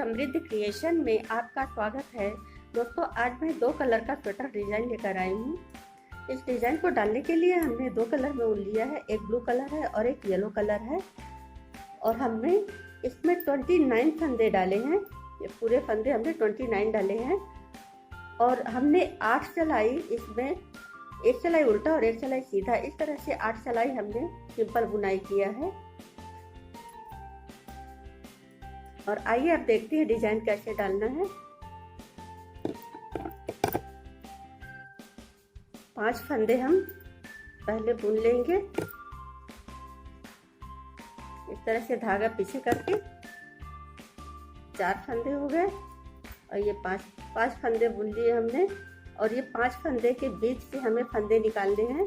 समृद्धि creation में आपका स्वागत है। दोस्तों, आज मैं 2 कलर का स्वेटर डिजाइन लेकर आई हूँ। इस डिजाइन को डालने के लिए हमने 2 कलर में ऊन लिया है, एक ब्लू कलर है और एक येलो कलर है। और हमने इसमें 29 फंदे डाले हैं। ये पूरे फंदे हमने 29 डाले हैं और हमने 8 चलाई, इसमें एक चलाई उल्टा और एक चलाई सीधा, इस तरह से 8 चलाई हमने सिंपल बुनाई किया है। और आइए अब देखते हैं डिजाइन कैसे डालना है। 5 फंदे हम पहले बुन लेंगे, इस तरह से धागा पीछे करके 4 फंदे हो गए और ये 5 फंदे बुन लिए हमने। और ये 5 फंदे के बीच से हमें फंदे निकालने हैं।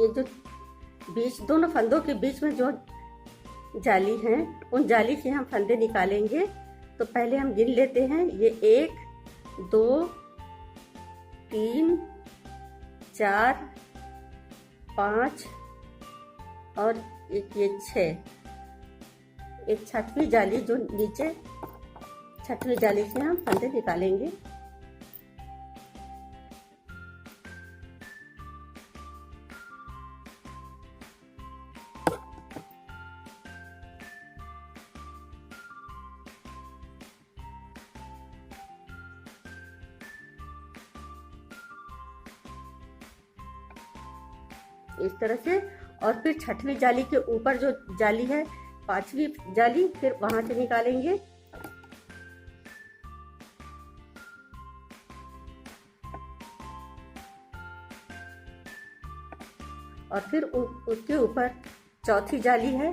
ये जो बीच, दोनों फंदों के बीच में जो जाली है, उन जाली से हम फंदे निकालेंगे। तो पहले हम गिन लेते हैं। ये 1 2 3 4 5 और एक ये 6। एक 6वीं जाली जो नीचे, 6वीं जाली से हम फंदे निकालेंगे। इस तरह से। और फिर 6वीं जाली के ऊपर जो जाली है, 5वीं जाली, फिर वहां से निकालेंगे। और फिर उसके ऊपर 4थी जाली है,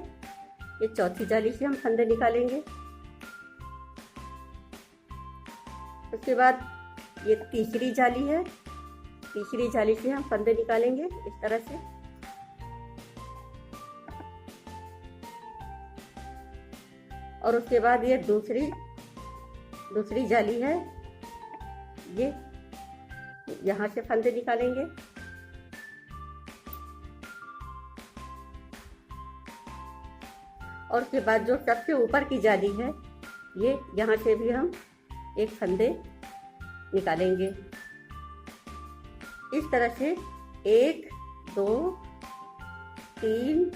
ये 4थी जाली से हम फंदे निकालेंगे। उसके बाद ये 3री जाली है, 3री जाली से हम फंदे निकालेंगे इस तरह से। और उसके बाद ये दूसरी जाली है, ये यहाँ से फंदे निकालेंगे। और उसके बाद जो सबसे ऊपर की जाली है, ये यहाँ से भी हम एक फंदे निकालेंगे इस तरह से। 1 2 3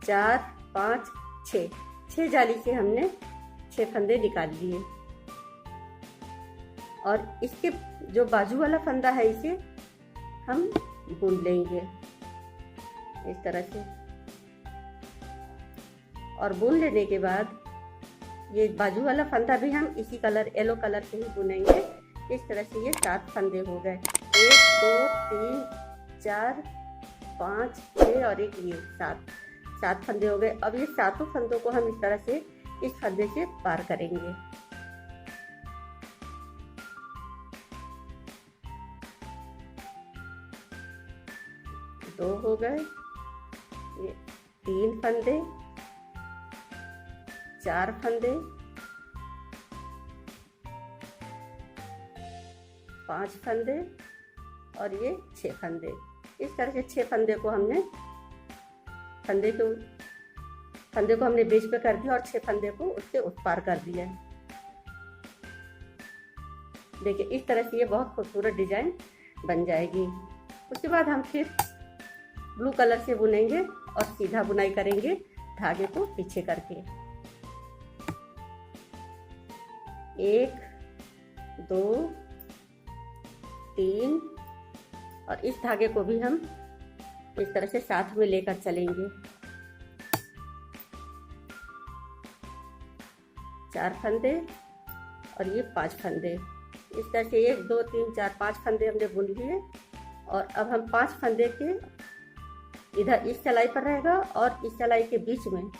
4 5 6 जाली से हमने 6 फंदे निकाल लिए। और इसके जो बाजू वाला फंदा है, इसे हम बुन लेंगे इस तरह से। और बुन लेने के बाद ये बाजू वाला फंदा भी हम इसी कलर, येलो कलर से ही बुनेंगे। इस तरह से ये 7 फंदे हो गए। 1 2 3 4 5 6 और एक ये 7 फंदे हो गए। अब ये 7 फंदों को हम इस तरह से इस फंदे से पार करेंगे। दो हो गए, ये 3 फंदे, 4 फंदे, 5 फंदे और ये 6 फंदे। इस तरह से 6 फंदे को हमने फंदे को हमने बीच पे कर दिया और 6 फंदे को उससे उस पार कर दिया। देखिए, इस तरह से ये बहुत खूबसूरत डिजाइन बन जाएगी। उसके बाद हम फिर ब्लू कलर से बुनेंगे और सीधा बुनाई करेंगे धागे को पीछे करके। 1 2 3 और इस धागे को भी हम इस तरह से साथ में लेकर चलेंगे। 4 फंदे और ये 5 फंदे। इस तरह से 1 2 3 4 5 फंदे हमने बुन लिए। और अब हम 5 फंदे के इधर इस चलाई पर रहेगा और इस चलाई के बीच में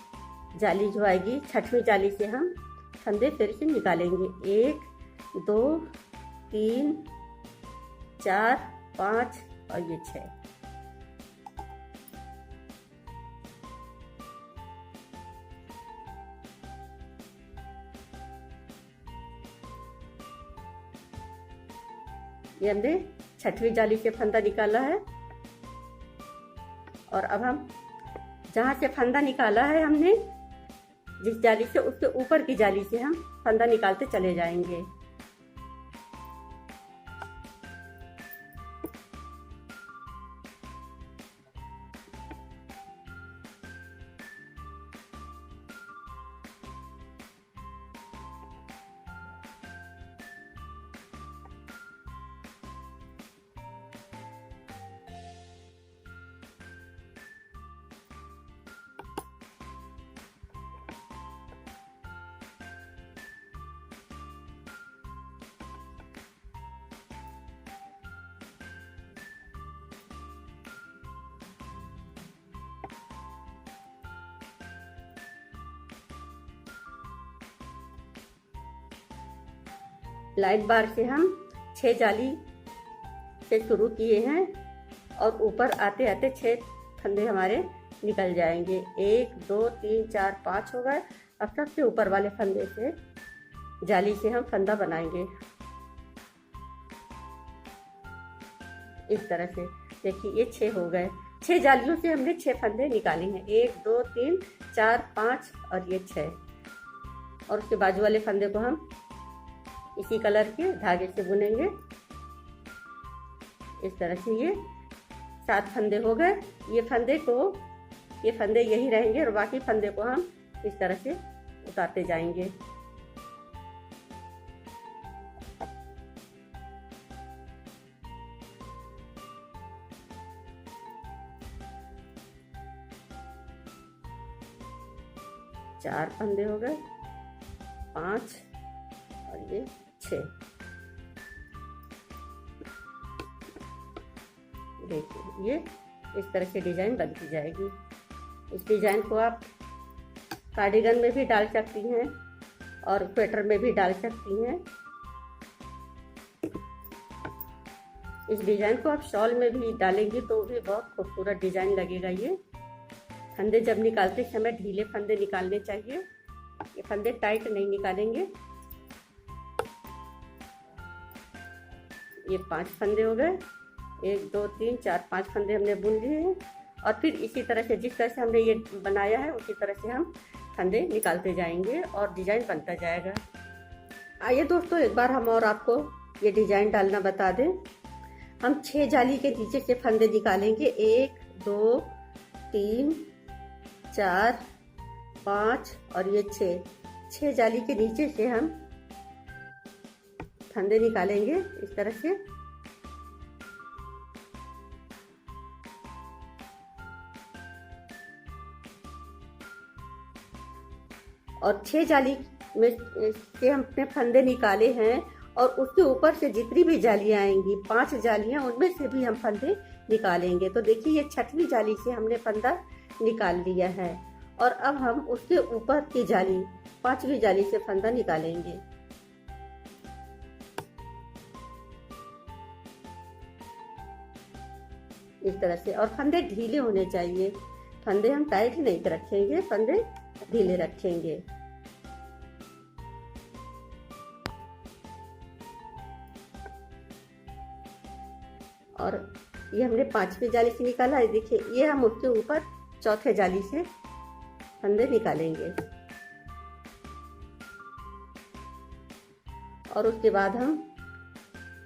जाली जो आएगी, 6वीं जाली से हम फंदे फिर से निकालेंगे। 1 2 3 4 5 और ये 6। ये हमने 6वीं जाली से फंदा निकाला है। और अब हम जहाँ से फंदा निकाला है हमने, जिस जाली से, उसके ऊपर की जाली से हम फंदा निकालते चले जाएंगे। लाइट बार से हम 6 जाली से शुरू किए हैं और ऊपर आते आते 6 फंदे हमारे निकल जाएंगे। 1 2 3 4 5 हो गए। अब सबसे ऊपर वाले फंदे से जाली से हम फंदा बनाएंगे इस तरह से। देखिए ये 6 हो गए। 6 जालियों से हमने 6 फंदे निकाले हैं। 1 2 3 4 5 और ये 6। और उसके बाजू वाले फंदे को हम इसी कलर के धागे से बुनेंगे इस तरह से। ये 7 फंदे हो गए। ये फंदे यही रहेंगे और बाकी फंदे को हम इस तरह से उतारते जाएंगे। चार फंदे हो गए, 5 और ये 6। देखिए ये इस तरह से डिजाइन बनती जाएगी। इस डिजाइन को आप कार्डिगन में भी डाल सकती हैं और स्वेटर में भी डाल सकती हैं। इस डिजाइन को आप शॉल में भी डालेंगी तो भी बहुत खूबसूरत डिजाइन लगेगा। ये फंदे जब निकालते समय ढीले फंदे निकालने चाहिए। ये फंदे टाइट नहीं निकालेंगे। ये 5 फंदे हो गए। 1 2 3 4 5 फंदे हमने बुन लिए हैं और फिर इसी तरह से जिस तरह से हमने ये बनाया है उसी तरह से हम फंदे निकालते जाएंगे और डिजाइन बनता जाएगा। आइए दोस्तों एक बार हम और आपको ये डिजाइन डालना बता दें। हम 6 जाली के नीचे से फंदे निकालेंगे। 1 2 3 4 5 और ये 6 जाली के नीचे से हम फंदे निकालेंगे इस तरह से। और 6 जाली में से हमने फंदे निकाले हैं और उसके ऊपर से जितनी भी जालियां आएंगी, 5 जालियां, उनमें से भी हम फंदे निकालेंगे। तो देखिए ये 6वीं जाली से हमने फंदा निकाल लिया है और अब हम उसके ऊपर की जाली 5वीं जाली से फंदा निकालेंगे। इस तरह से। और फंदे ढीले होने चाहिए। फंदे हम टाइट नहीं रखेंगे, फंदे ढीले रखेंगे। और ये हमने 5वीं जाली से निकाला है। देखिए ये हम उसके ऊपर 4थे जाली से फंदे निकालेंगे और उसके बाद हम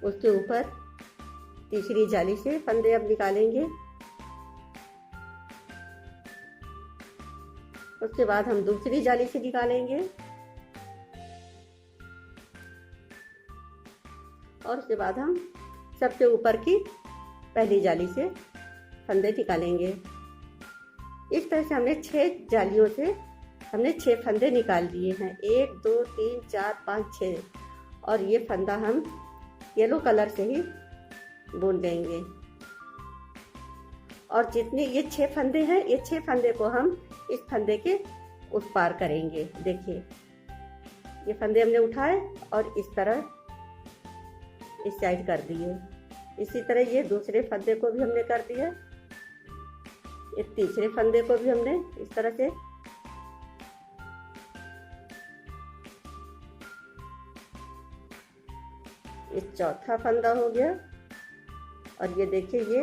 उसके ऊपर 3री जाली से फंदे अब निकालेंगे। उसके बाद हम 2री जाली से निकालेंगे और उसके बाद हम सबसे ऊपर की पहली जाली से फंदे निकालेंगे। इस तरह से हमने 6 जालियों से हमने 6 फंदे निकाल लिए हैं। 1 2 3 4 5 6 और ये फंदा हम येलो कलर से ही बुन लेंगे। और जितने ये 6 फंदे हैं, ये 6 फंदे को हम इस फंदे के उस पार करेंगे। देखिए ये फंदे हमने उठाए और इस तरह इस साइड कर दिए। इसी तरह ये दूसरे फंदे को भी हमने कर दिया। ये 3रे फंदे को भी हमने इस तरह से ये 4था फंदा हो गया। और ये देखिए ये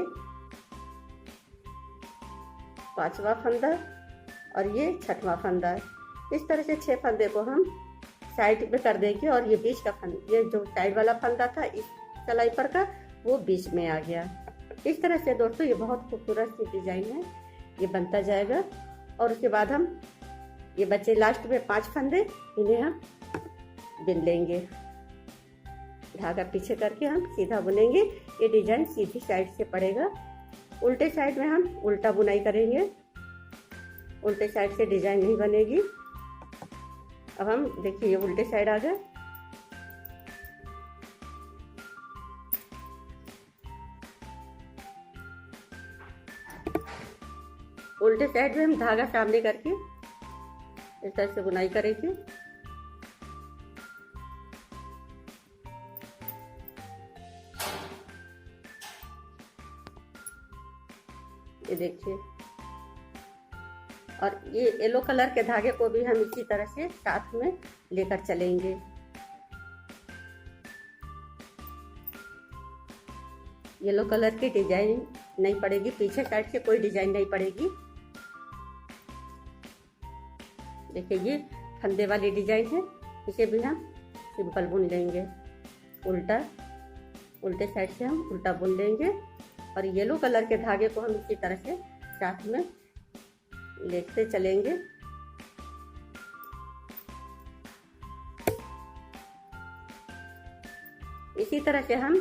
5वां फंदा और ये 6वां फंदा। इस तरह से 6 फंदे को हम साइड में कर देंगे और ये बीच का फंदा, ये जो साइड वाला फंदा था इस सिलाई पर का, वो बीच में आ गया। इस तरह से दोस्तों ये बहुत खूबसूरत सी डिजाइन है, ये बनता जाएगा। और उसके बाद हम ये बचे लास्ट में 5 फंदे, इन्हें हम बिन लेंगे। धागा पीछे करके हम सीधा बुनेंगे। ये डिजाइन सीधी साइड से पड़ेगा, उल्टे साइड में हम उल्टा बुनाई करेंगे। उल्टे साइड से डिजाइन नहीं बनेगी। अब हम देखिए ये उल्टे साइड आ गया। उल्टे साइड में हम धागा सामने करके इस तरह से बुनाई करेंगे। ये देखिए, और ये येलो कलर के धागे को भी हम इसी तरह से साथ में लेकर चलेंगे। येलो कलर की डिजाइन नहीं पड़ेगी, पीछे साइड से कोई डिजाइन नहीं पड़ेगी। देखिए ये फंदे वाली डिजाइन है, इसे भी हम सिंपल बुन लेंगे। उल्टे साइड से हम उल्टा बुन लेंगे और येलो कलर के धागे को हम इसी तरह से साथ में लेते चलेंगे। इसी तरह से हम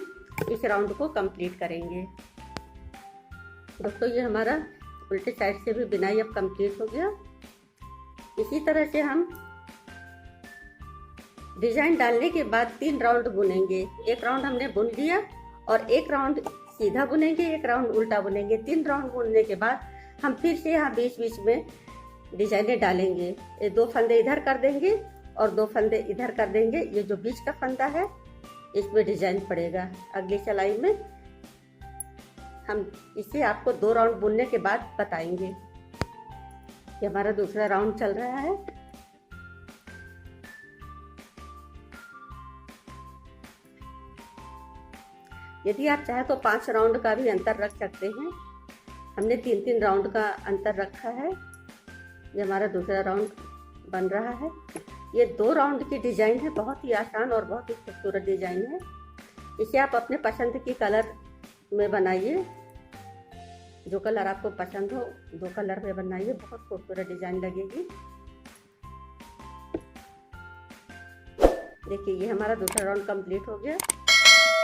इस राउंड को कंप्लीट करेंगे। दोस्तों ये हमारा उल्टे साइड से भी बिनाई अब कंप्लीट हो गया। इसी तरह से हम डिजाइन डालने के बाद 3 राउंड बुनेंगे। एक राउंड हमने बुन लिया और एक राउंड सीधा बुनेंगे, एक राउंड उल्टा बुनेंगे। 3 राउंड बुनने के बाद हम फिर से यहाँ बीच बीच में डिजाइनें डालेंगे। ये 2 फंदे इधर कर देंगे और 2 फंदे इधर कर देंगे। ये जो बीच का फंदा है इसमें डिजाइन पड़ेगा। अगली सिलाई में हम इसे आपको 2 राउंड बुनने के बाद बताएंगे। ये हमारा दूसरा राउंड चल रहा है। यदि आप चाहे तो 5 राउंड का भी अंतर रख सकते हैं। हमने 3-3 राउंड का अंतर रखा है। ये हमारा दूसरा राउंड बन रहा है। ये 2 राउंड की डिजाइन है, बहुत ही आसान और बहुत ही खूबसूरत डिजाइन है। इसे आप अपने पसंद की कलर में बनाइए, जो कलर आपको पसंद हो 2 कलर में बनाइए, बहुत खूबसूरत डिजाइन लगेगी। देखिए ये हमारा दूसरा राउंड कंप्लीट हो गया।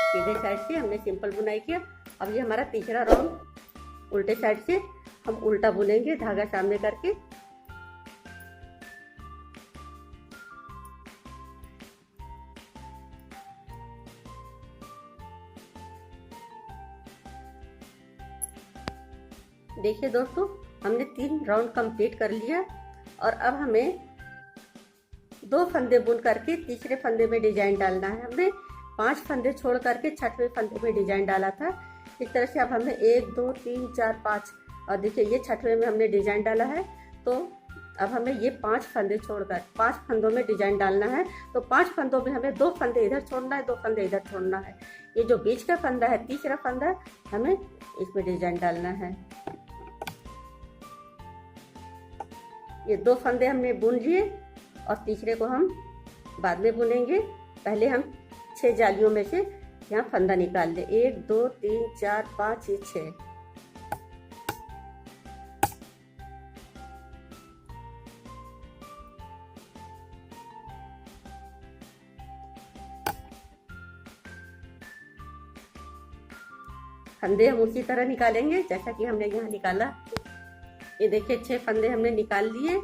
सीधे साइड से हमने सिंपल बुनाई किया। अब ये हमारा तीसरा राउंड उल्टे साइड से हम उल्टा बुनेंगे, धागा सामने करके। देखिए दोस्तों हमने 3 राउंड कंप्लीट कर लिया और अब हमें 2 फंदे बुन करके तीसरे फंदे में डिजाइन डालना है। हमने 5 फंदे छोड़ करके 6वें फंदे में डिजाइन डाला था। इस तरह से अब हमें 1 2 3 4 5 और देखिए ये 6वें में हमने डिजाइन डाला है। तो अब हमें ये 5 फंदे छोड़कर 5 फंदों में डिजाइन डालना है। तो 5 फंदों में हमें 2 फंदे इधर छोड़ना है, 2 फंदे इधर छोड़ना है। ये जो बीच का फंदा है, तीसरा फंदा, हमें इसमें डिजाइन डालना है। ये 2 फंदे हमने बुन लिए और तीसरे को हम बाद में बुनेंगे। पहले हम 6 जालियों में से यहाँ फंदा निकाल ले। 1 2 3 4 5 ये 6। फंदे हम उसी तरह निकालेंगे जैसा कि हमने यहाँ निकाला। ये देखिए 6 फंदे हमने निकाल लिए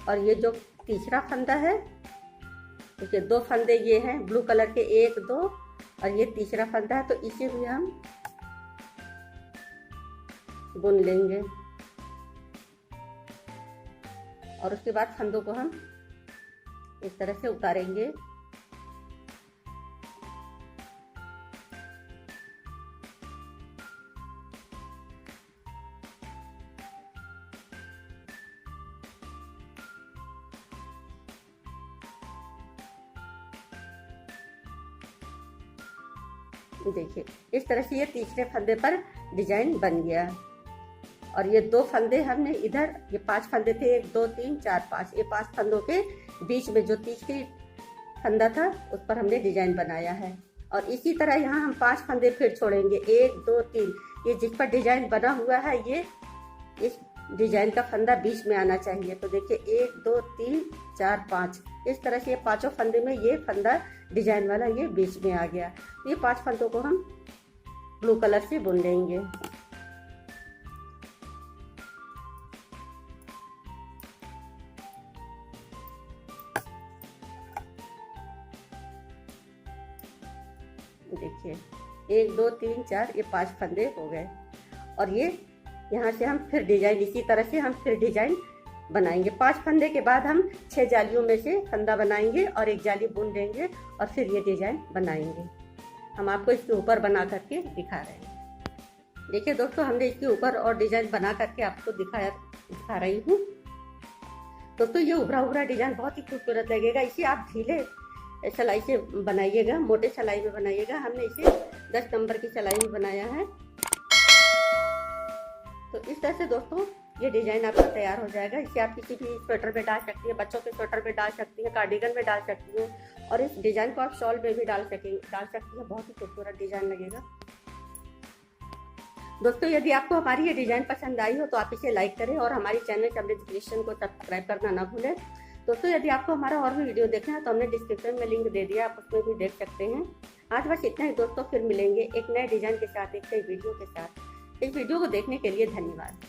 और ये जो तीसरा फंदा है, देखिए 2 फंदे ये हैं ब्लू कलर के, 1 2 और ये तीसरा फंदा है। तो इसे भी हम बुन लेंगे और उसके बाद फंदों को हम इस तरह से उतारेंगे। देखिए इस तरह से ये तीसरे फंदे पर डिजाइन बन गया। और ये 2 फंदे हमने इधर, ये 5 फंदे थे, 1 2 3 4 5, ये 5 फंदों के बीच में जो तीसरी फंदा था उस पर हमने डिजाइन बनाया है। और इसी तरह यहाँ हम 5 फंदे फिर छोड़ेंगे, 1 2 3। ये जिस पर डिजाइन बना हुआ है ये इस डिजाइन का फंदा बीच में आना चाहिए। तो देखिए 1 2 3 4 5, इस तरह से ये 5 फंदे में ये फंदा डिजाइन वाला ये बीच में आ गया। ये 5 फंदों को हम ब्लू कलर से बुन लेंगे। देखिए 1 2 3 4, ये 5 फंदे हो गए। और ये यहाँ से हम फिर डिजाइन इसी तरह से हम फिर डिजाइन बनाएंगे। 5 फंदे के बाद हम 6 जालियों में से फंदा बनाएंगे और 1 जाली बुन देंगे और फिर ये डिजाइन बनाएंगे। हम आपको इसके ऊपर बना करके दिखा रहे हैं। देखिए दोस्तों, हमने इसके ऊपर और डिजाइन बना करके आपको दिखा रही हूँ। दोस्तों ये उभरा उभरा डिजाइन बहुत ही खूबसूरत लगेगा। इसे आप ढीले सिलाई से बनाइएगा, मोटे सिलाई में बनाइएगा। हमने इसे 10 नंबर की सिलाई में बनाया है। तो इस तरह से दोस्तों ये डिजाइन आपका तैयार हो जाएगा। इसे आप किसी भी स्वेटर में डाल सकती हैं, बच्चों के स्वेटर में डाल सकती हैं, कार्डिगन में डाल सकती हैं, और इस डिजाइन को आप शॉल में भी डाल सकती हैं। बहुत ही खूबसूरत डिजाइन लगेगा। दोस्तों यदि आपको हमारी ये डिजाइन पसंद आई हो तो आप इसे लाइक करें और हमारी चैनल चमरेज़ क्रिएशन को सब्सक्राइब करना ना भूलें। दोस्तों यदि आपको हमारा और भी वीडियो देखना है तो हमने डिस्क्रिप्शन में लिंक दे दिया, आप उसमें भी देख सकते हैं। आज बस इतना ही दोस्तों, फिर मिलेंगे एक नए डिजाइन के साथ, एक नई वीडियो के साथ। इस वीडियो को देखने के लिए धन्यवाद।